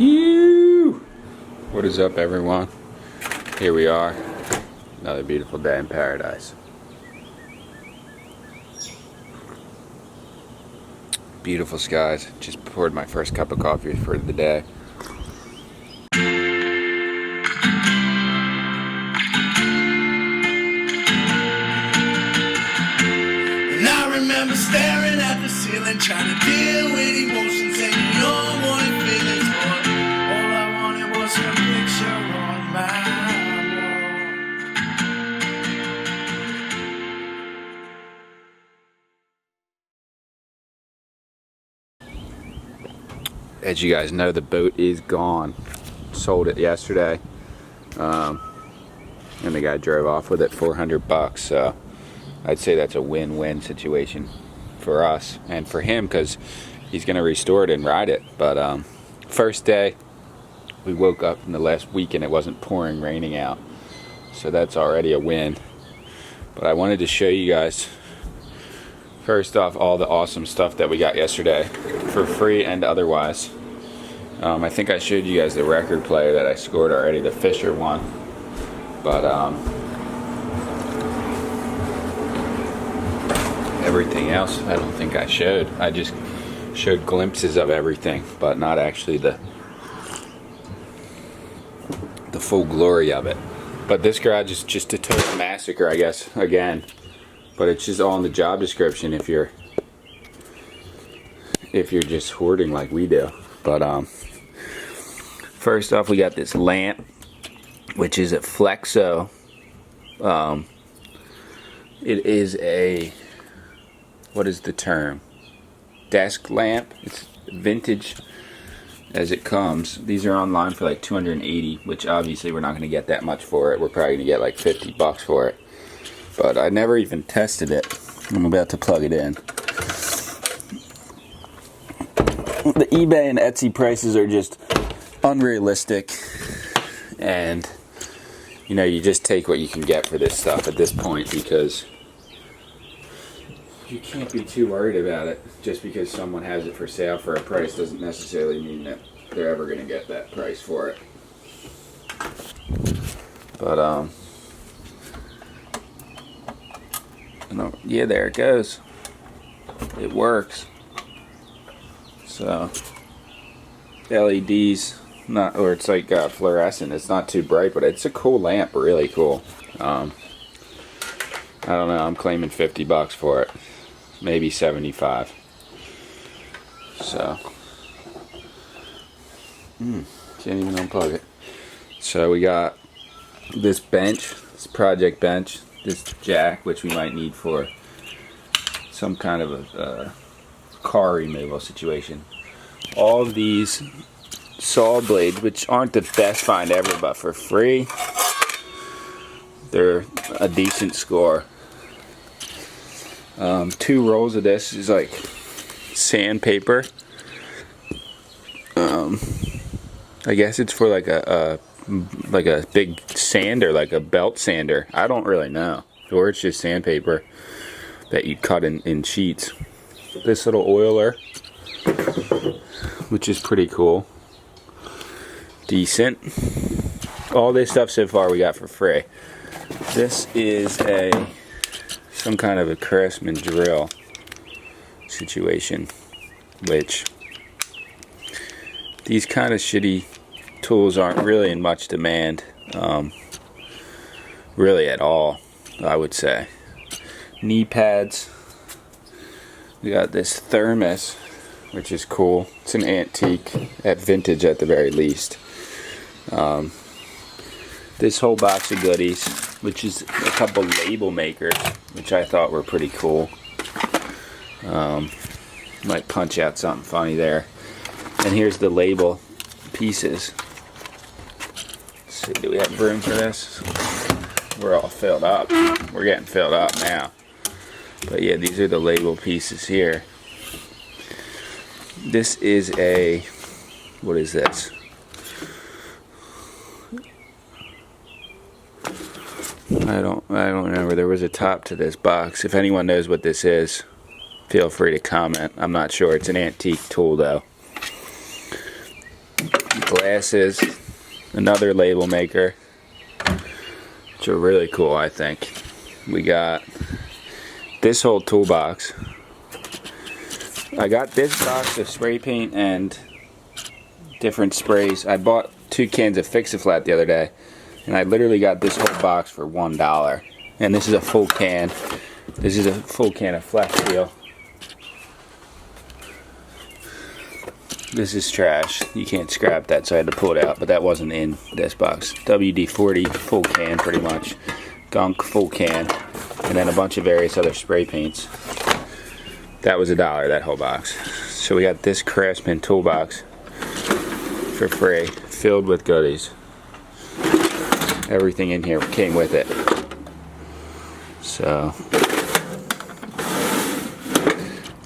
Ew. What is up, everyone? Here we are, another beautiful day in paradise. Beautiful skies. Just poured my first cup of coffee for the day. And I remember staring at the ceiling, trying to deal with emotions and you don't want feelings, but all I wanted was a picture on my wall. As you guys know, the boat is gone. Sold it yesterday, and the guy drove off with it, $400. So I'd say that's a win-win situation for us and for him, because he's gonna restore it and ride it. But first day, we woke up in the last week and it wasn't pouring, raining out, so that's already a win. But I wanted to show you guys, first off, all the awesome stuff that we got yesterday for free and otherwise. I think I showed you guys the record player that I scored already, the Fisher one. But everything else I don't think I showed. I just showed glimpses of everything, but not actually the full glory of it. But this garage is just a total massacre, I guess, again. But it's just all in the job description if you're just hoarding like we do. But first off, we got this lamp, which is a Flexo. It is a, what is the term? Desk lamp. It's vintage as it comes. These are online for like $280, which obviously we're not going to get that much for it. We're probably going to get like $50 for it. But I never even tested it. I'm about to plug it in. The eBay and Etsy prices are just unrealistic, and you know, you just take what you can get for this stuff at this point, because you can't be too worried about it. Just because someone has it for sale for a price doesn't necessarily mean that they're ever going to get that price for it. But yeah, there it goes. It works. So LEDs, not, or it's like fluorescent. It's not too bright, but it's a cool lamp. Really cool. I don't know. I'm claiming $50 for it, maybe 75. So can't even unplug it. So we got this bench, this project bench, this jack, which we might need for some kind of a car removal situation. All of these saw blades, which aren't the best find ever, but for free, they're a decent score. 2 rolls of this is like sandpaper. I guess it's for like a big sander, like a belt sander. I don't really know. Or it's just sandpaper that you cut in sheets. This little oiler, which is pretty cool. Decent. All this stuff so far we got for free. This is some kind of a Craftsman drill situation, which these kind of shitty tools aren't really in much demand, really at all, I would say. Knee pads. We got this thermos, which is cool. It's an antique, at vintage at the very least. This whole box of goodies, which is a couple label makers, which I thought were pretty cool. Might punch out something funny there. And here's the label pieces. Let's see, do we have room for this? We're all filled up. We're getting filled up now. But yeah, these are the label pieces here. This is a, what is this? I don't remember. There was a top to this box. If anyone knows what this is, feel free to comment. I'm not sure. It's an antique tool though. glasses, another label maker, which are really cool, I think. We got this whole toolbox. I got this box of spray paint and different sprays. I bought 2 cans of Fix-A-Flat the other day, and I literally got this whole box for $1. And this is a full can. This is a full can of Flex Seal. This is trash. You can't scrap that, so I had to pull it out, but that wasn't in this box. WD-40 full can, pretty much. Gunk full can, and then a bunch of various other spray paints. That was $1, that whole box. So we got this Craftsman toolbox for free, filled with goodies. Everything in here came with it. So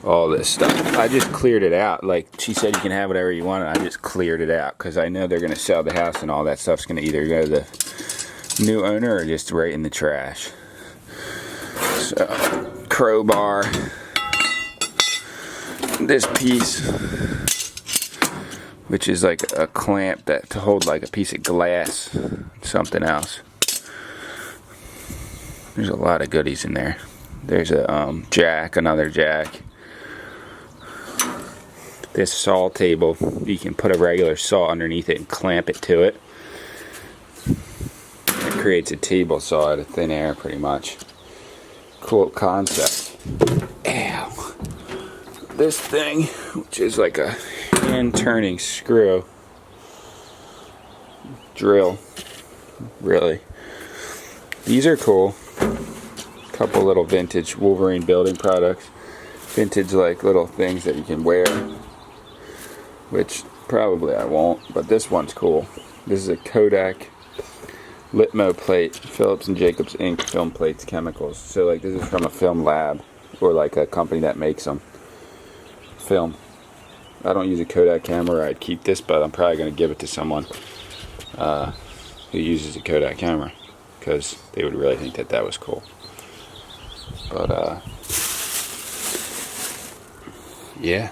all this stuff, I just cleared it out. Like she said, you can have whatever you want. I just cleared it out because I know they're gonna sell the house, and all that stuff's gonna either go to the new owner or just right in the trash. So crowbar, this piece, which is like a clamp that to hold like a piece of glass, something else. There's a lot of goodies in there. There's a jack, another jack. This saw table, you can put a regular saw underneath it and clamp it to it. It creates a table saw out of thin air, pretty much. Cool concept. Ow. This thing, which is like a hand-turning screw drill, really. These are cool. Couple little vintage Wolverine building products. Vintage like little things that you can wear, which probably I won't, but this one's cool. This is a Kodak Litmo plate, Phillips and Jacobs ink film plates chemicals. So like this is from a film lab or like a company that makes them. Film. I don't use a Kodak camera. I'd keep this, but I'm probably going to give it to someone who uses a Kodak camera because they would really think that that was cool. But yeah,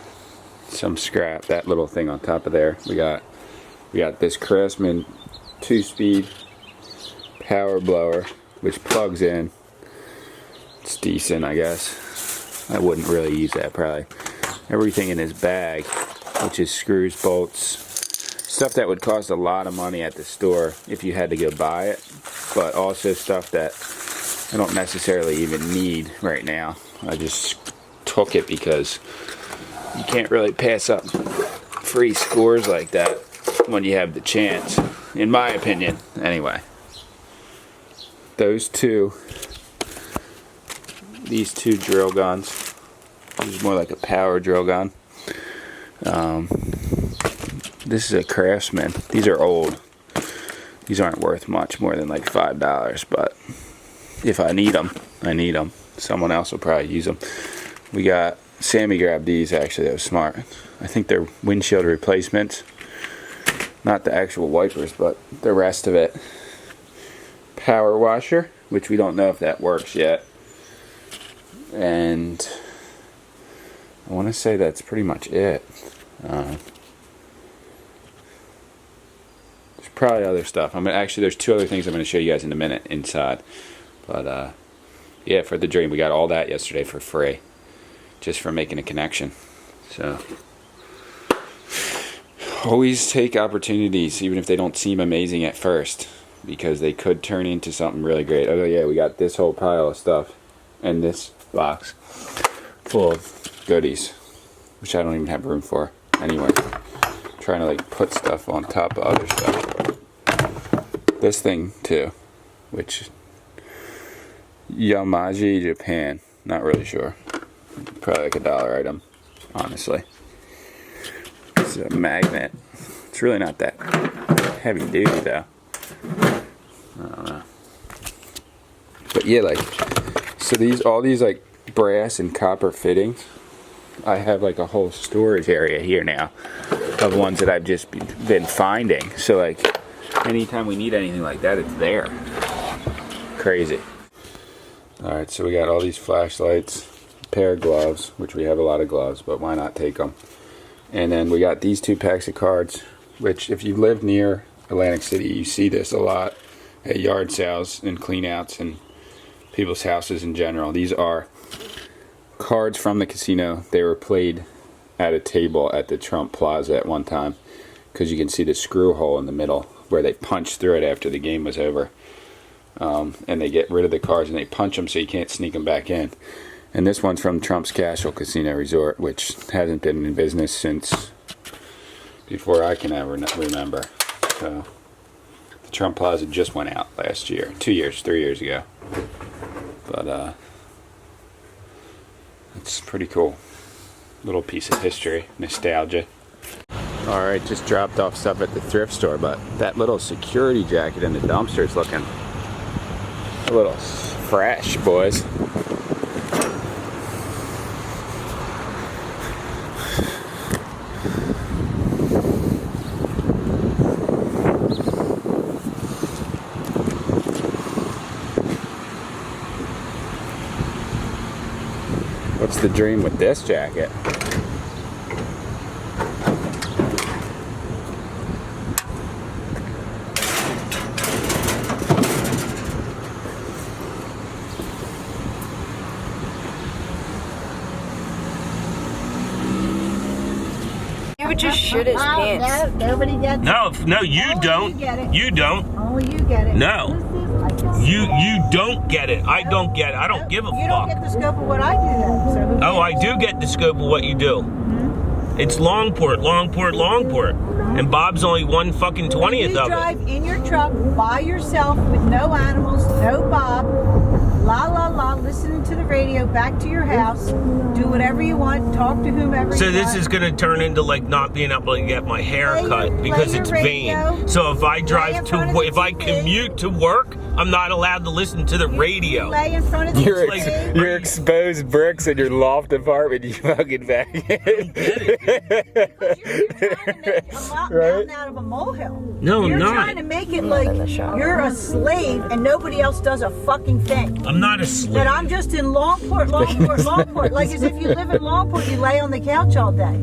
some scrap. That little thing on top of there. We got this Craftsman 2-speed power blower, which plugs in. It's decent, I guess. I wouldn't really use that probably. Everything in his bag, which is screws, bolts, stuff that would cost a lot of money at the store if you had to go buy it, but also stuff that I don't necessarily even need right now. I just took it because you can't really pass up free scores like that when you have the chance, in my opinion. Anyway, these two drill guns. This is more like a power drill gun. This is a Craftsman. These are old. These aren't worth much more than like $5, but if I need them, I need them. Someone else will probably use them. We got, Sammy grabbed these actually, that was smart. I think they're windshield replacements. Not the actual wipers, but the rest of it. Power washer, which we don't know if that works yet. And I want to say that's pretty much it. There's probably other stuff. Actually, there's 2 other things I'm going to show you guys in a minute inside. But yeah, for the dream, we got all that yesterday for free, just for making a connection. So always take opportunities, even if they don't seem amazing at first, because they could turn into something really great. Oh yeah, we got this whole pile of stuff and this box full of goodies, which I don't even have room for anyway. Trying to like put stuff on top of other stuff. This thing too, which Yamaji, Japan. Not really sure. Probably like $1 item, honestly. This is a magnet. It's really not that heavy duty though. I don't know. But yeah, like, so all these like brass and copper fittings, I have like a whole storage area here now of ones that I've just been finding. So like anytime we need anything like that, it's there. Crazy. Alright, so we got all these flashlights, a pair of gloves, which we have a lot of gloves, but why not take them? And then we got these 2 packs of cards, which if you live near Atlantic City, you see this a lot at yard sales and cleanouts and people's houses in general. These are cards from the casino. They were played at a table at the Trump Plaza at one time, because you can see the screw hole in the middle where they punched through it after the game was over. And they get rid of the cards and they punch them so you can't sneak them back in. And this one's from Trump's Castle Casino Resort, which hasn't been in business since before I can ever remember. So the Trump Plaza just went out last year, 3 years ago. But it's pretty cool. Little piece of history, nostalgia. Alright, just dropped off stuff at the thrift store, but that little security jacket in the dumpster is looking a little fresh, boys. What's the dream with this jacket? He would just shit his pants. No, nobody gets it. No, you don't. You don't. Only you get it. No. You don't get it. I don't get it. I don't give a You fuck. don't get the scope of what I do then. So who Oh, I cares? do get the scope of what you do. It's Longport. And Bob's only 1/20th You of it. drive in your truck by yourself with no animals, no Bob, la la la, listening to the radio, back to your house, do whatever you want, talk to whomever So you this want. is going to turn into like not being able to get my hair Play cut your- because play it's your radio, vain. So if I in drive front of to, the if I TV. commute to work, I'm not allowed to listen to the radio. Lay in front of the Your, TV. your exposed bricks in your loft apartment, you fucking faggot. You're trying to make a Right? mountain out of a molehill. No, I'm You're not. trying to make it like in the shower. you're a slave and nobody else does a fucking thing. I'm not asleep. That I'm just in Longport. Like as if you live in Longport, you lay on the couch all day.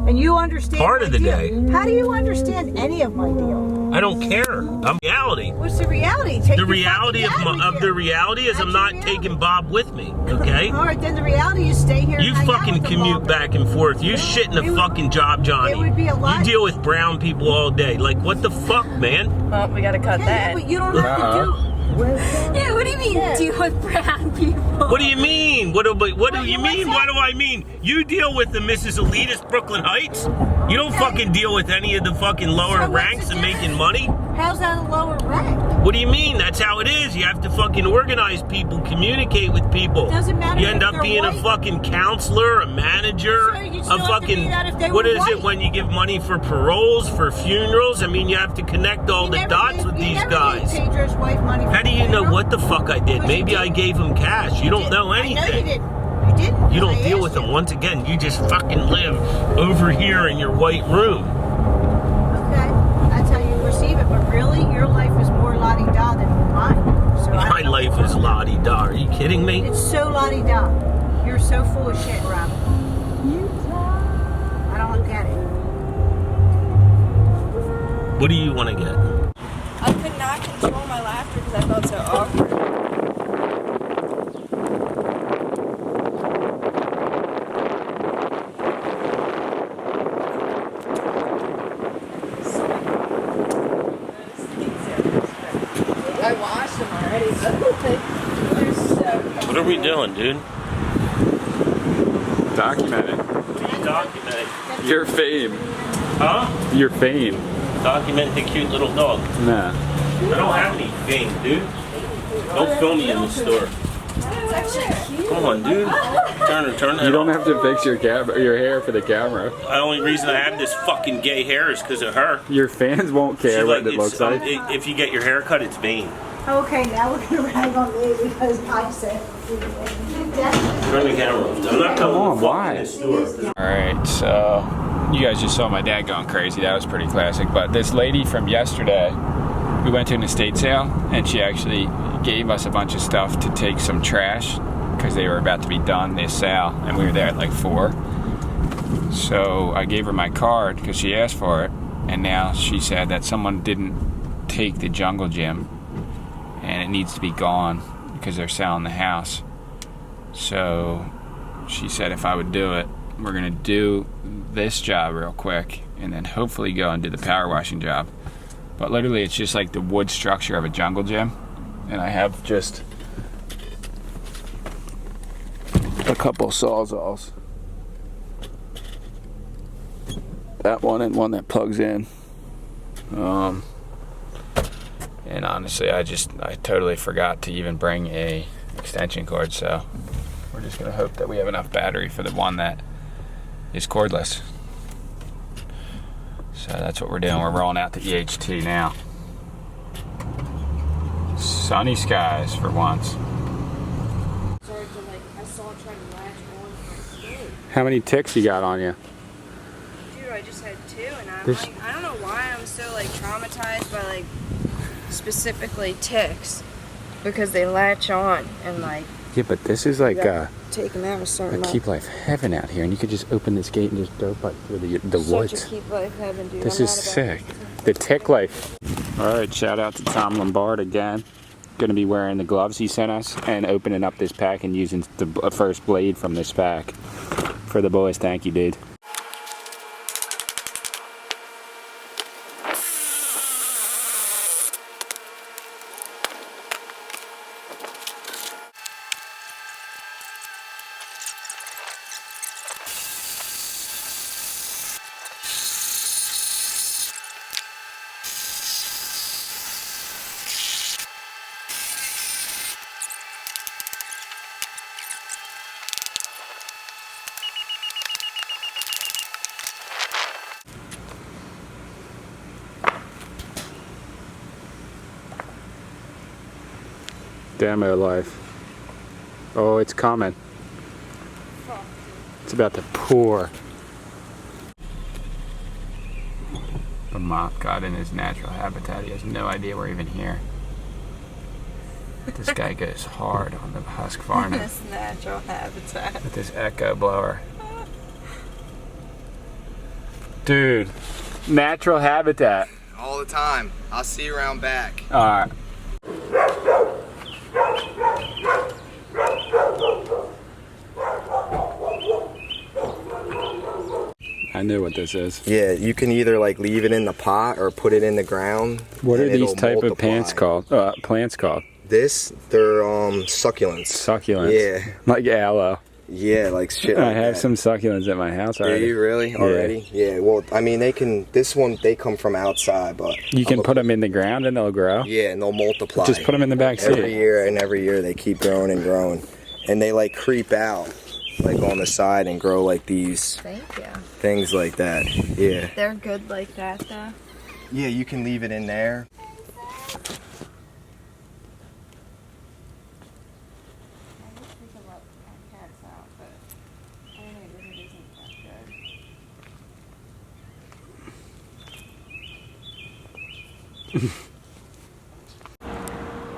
And you understand Part my of the deal. day. How do you understand any of my deal? I don't care. I'm reality. What's the reality? Take The your reality of fucking dad with the you. reality is That's I'm your not reality. taking Bob with me. Okay. All right, then the reality is stay here. You and hang out fucking with the commute Bob. back and forth. You shit in It a would- fucking job, Johnny. it would be a lot- You deal with brown people all day. Like, what the fuck, man? Well, we gotta cut Yeah, that. but you don't have to do. Yeah, what do you mean deal with brown people? What do you mean? What do you mean? What do I mean? You deal with the Mrs. Elitist Brooklyn Heights. You don't fucking deal with any of the fucking lower So what's ranks the and making difference? money. How's that a lower rank? What do you mean? That's how it is. You have to fucking organize people, communicate with people. Doesn't matter You if end up they're being a white. fucking counselor, a manager, So you a still have to fucking. do that if they What were is it white. when you give money for paroles, for funerals? I mean, you have to connect all the dots with these guys. Pedro's wife money How do you know Pedro? what the fuck I did? Because Maybe you I did. gave him cash. You don't know I know you anything. didn't. You didn't. You don't I deal asked with them. you. Once again, you just fucking live over here in your white room. Okay, that's how you perceive it. But really, your life is more la-di-da than mine. So I My don't know. life is la-di-da. Are you kidding me? It's so la-di-da. You're so full of shit, Rob. I don't get it. What do you want to get? I could not control my laughter because I felt so awkward. I washed them already, but they're so What are we doing, dude? Documented. Document. Your fame. Huh? Your fame. Document the cute little dog. Nah. I don't have any fame, dude. Don't film me in the store. Come on, dude. Turn that You don't off. have to fix your hair for the camera. The only reason I have this fucking gay hair is because of her. Your fans won't care She's what like, it looks like. If you get your hair cut, it's vain. Okay, now we're gonna rag on me because I said. Turn the camera off. I'm not Come on, coming why? in this store. Alright, so you guys just saw my dad going crazy. That was pretty classic. But this lady from yesterday, we went to an estate sale and she actually gave us a bunch of stuff to take some trash because they were about to be done this sale and we were there at like 4. So I gave her my card because she asked for it And now she said that someone didn't take the jungle gym and it needs to be gone because they're selling the house. So she said if I would do it, we're gonna do this job real quick and then hopefully go and do the power washing job. But literally it's just like the wood structure of a jungle gym, and I have just a couple sawzalls. That one and one that plugs in. And honestly, I totally forgot to even bring a extension cord, so we're just gonna hope that we have enough battery for the one that is cordless. So that's what we're doing. We're rolling out the EHT now. Sunny skies for once. How many ticks you got on you? Dude, I just had 2, and I'm This- like, I don't know why I'm so like traumatized by like specifically ticks, because they latch on and like Yeah, but this is like take them out and start a them keep life heaven out here, and you could just open this gate and just dirt bike through the Such woods. a keep life heaven, dude. This I'm is not about sick. it. The tick life. All right, shout out to Tom Lombard again. Gonna be wearing the gloves he sent us and opening up this pack and using the first blade from this pack for the boys. Thank you, dude. Demo life. Oh, it's coming. It's about to pour. The moth got in his natural habitat. He has no idea we're even here. This guy goes hard on the Husqvarna This natural habitat. with this echo blower. Dude, natural habitat. All the time. I'll see you around back. All right. I knew what this is. Yeah, you can either like leave it in the pot or put it in the ground. What are and these it'll type of multiply. plants called? They're succulents. Succulents. Yeah. Like aloe. Yeah, like shit. I like have that. some succulents at my house Do already. you really already? Yeah. Well, I mean, they can. This one, they come from outside, but You can put them in the ground and they'll grow. Yeah, and they'll multiply. Just put them in the back seat. every year they keep growing and growing, and they like creep out, like on the side and grow like these Thank you. things like that. Yeah. They're good like that though. Yeah, you can leave it in there.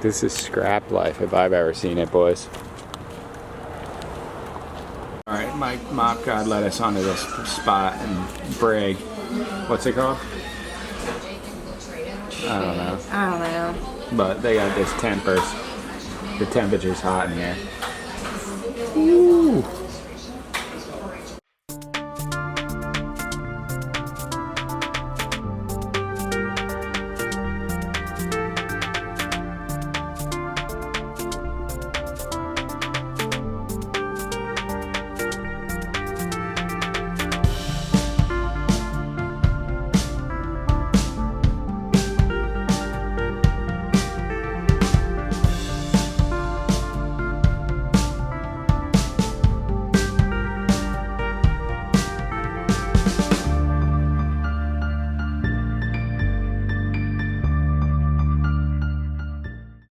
This is scrap life if I've ever seen it, boys. All right, my mop god led us onto this spot in Brig. What's it called? I don't know. I don't know. But they got this tempers. The temperature's hot in here.